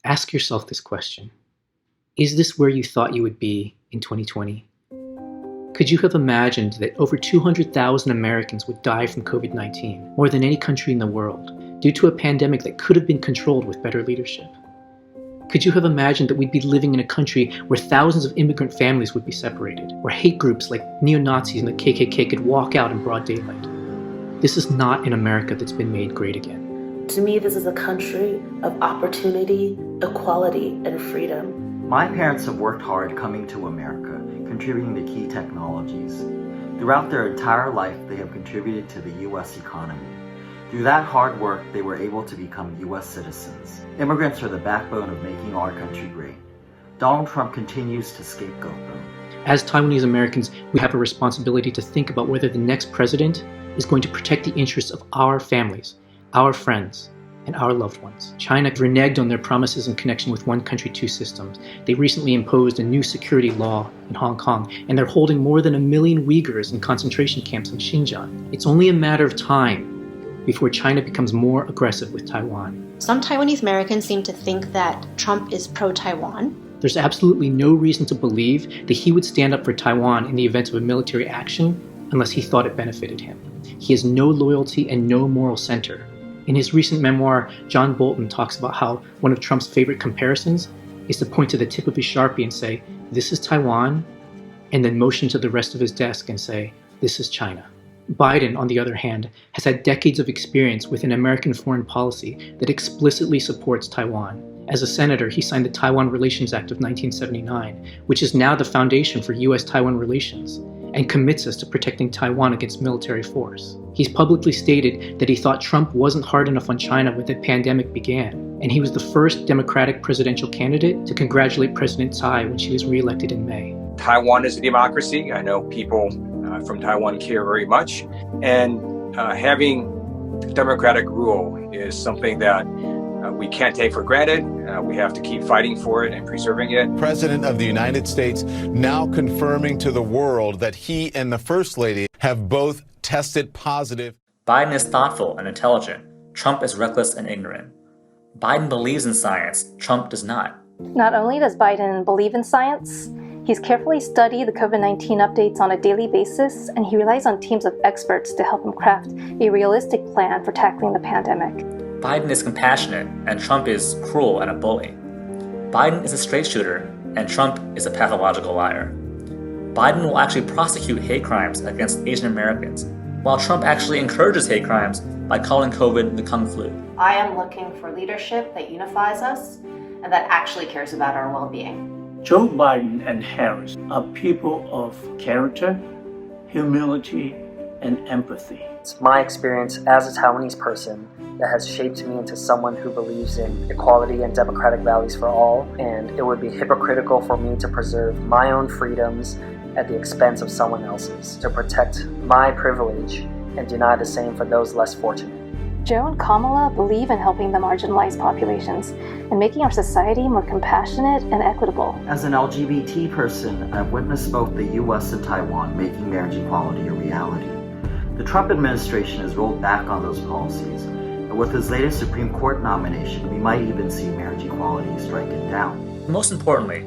Ask yourself this question. Is this where you thought you would be in 2020? Could you have imagined that over 200,000 Americans would die from COVID-19, more than any country in the world, due to a pandemic that could have been controlled with better leadership? Could you have imagined that we'd be living in a country where thousands of immigrant families would be separated, where hate groups like neo-Nazis and the KKK could walk out in broad daylight? This is not an America that's been made great again. To me, this is a country of opportunity, equality, and freedom. My parents have worked hard coming to America, contributing to key technologies. Throughout their entire life, they have contributed to the U.S. economy. Through that hard work, they were able to become U.S. citizens. Immigrants are the backbone of making our country great. Donald Trump continues to scapegoat them. As Taiwanese Americans, we have a responsibility to think about whether the next president is going to protect the interests of our families, our friends, and our loved ones. China reneged on their promises in connection with one country, two systems. They recently imposed a new security law in Hong Kong, and they're holding more than 1 million Uyghurs in concentration camps in Xinjiang. It's only a matter of time before China becomes more aggressive with Taiwan. Some Taiwanese Americans seem to think that Trump is pro-Taiwan. There's absolutely no reason to believe that he would stand up for Taiwan in the event of a military action unless he thought it benefited him. He has no loyalty and no moral center. In his recent memoir, John Bolton talks about how one of Trump's favorite comparisons is to point to the tip of his Sharpie and say, "This is Taiwan," and then motion to the rest of his desk and say, "This is China." Biden, on the other hand, has had decades of experience with an American foreign policy that explicitly supports Taiwan. As a senator, he signed the Taiwan Relations Act of 1979, which is now the foundation for U.S.-Taiwan relations, and commits us to protecting Taiwan against military force. He's publicly stated that he thought Trump wasn't hard enough on China when the pandemic began, and he was the first Democratic presidential candidate to congratulate President Tsai when she was reelected in May. Taiwan is a democracy. I know people from Taiwan care very much, and having democratic rule is something that we can't take for granted. We have to keep fighting for it and preserving it. President of the United States now confirming to the world that he and the First Lady have both tested positive. Biden is thoughtful and intelligent. Trump is reckless and ignorant. Biden believes in science. Trump does not. Not only does Biden believe in science, he's carefully studied the COVID-19 updates on a daily basis, and he relies on teams of experts to help him craft a realistic plan for tackling the pandemic. Biden is compassionate, and Trump is cruel and a bully. Biden is a straight shooter, and Trump is a pathological liar. Biden will actually prosecute hate crimes against Asian Americans, while Trump actually encourages hate crimes by calling COVID the Kung flu. I am looking for leadership that unifies us and that actually cares about our well-being. Joe Biden and Harris are people of character, humility, and empathy. It's my experience as a Taiwanese person that has shaped me into someone who believes in equality and democratic values for all, and it would be hypocritical for me to preserve my own freedoms at the expense of someone else's, to protect my privilege and deny the same for those less fortunate. Joe and Kamala believe in helping the marginalized populations and making our society more compassionate and equitable. As an LGBT person, I've witnessed both the U.S. and Taiwan making marriage equality a reality. The Trump administration has rolled back on those policies, and with his latest Supreme Court nomination, we might even see marriage equality stricken down. Most importantly,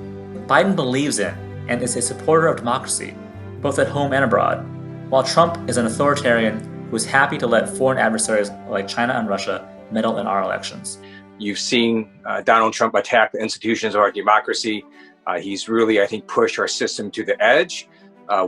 Biden believes in and is a supporter of democracy, both at home and abroad, while Trump is an authoritarian who is happy to let foreign adversaries like China and Russia meddle in our elections. You've seen Donald Trump attack the institutions of our democracy. He's really, I think, pushed our system to the edge.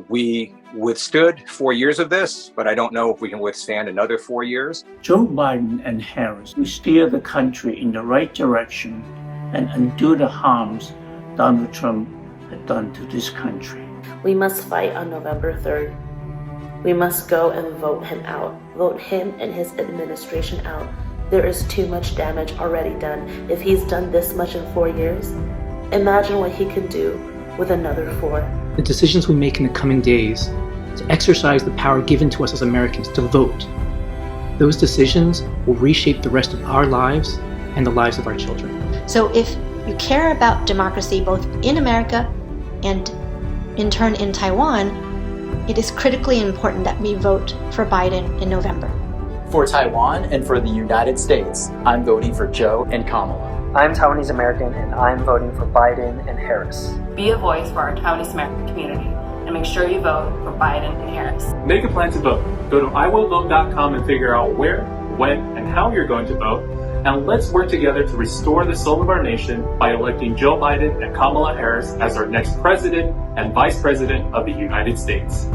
We withstood 4 years of this, but I don't know if we can withstand another 4 years. Joe Biden and Harris will steer the country in the right direction and undo the harms Donald Trump had done to this country. We must fight on November 3rd. We must go and vote him out. Vote him and his administration out. There is too much damage already done. If he's done this much in 4 years, imagine what he can do with another 4. The decisions we make in the coming days to exercise the power given to us as Americans to vote, those decisions will reshape the rest of our lives and the lives of our children. So if you care about democracy both in America and in turn in Taiwan, it is critically important that we vote for Biden in November. For Taiwan and for the United States, I'm voting for Joe and Kamala. I'm Taiwanese American, and I'm voting for Biden and Harris. Be a voice for our Taiwanese American community, and make sure you vote for Biden and Harris. Make a plan to vote. Go to iwillvote.com and figure out where, when, and how you're going to vote. And let's work together to restore the soul of our nation by electing Joe Biden and Kamala Harris as our next president and vice president of the United States.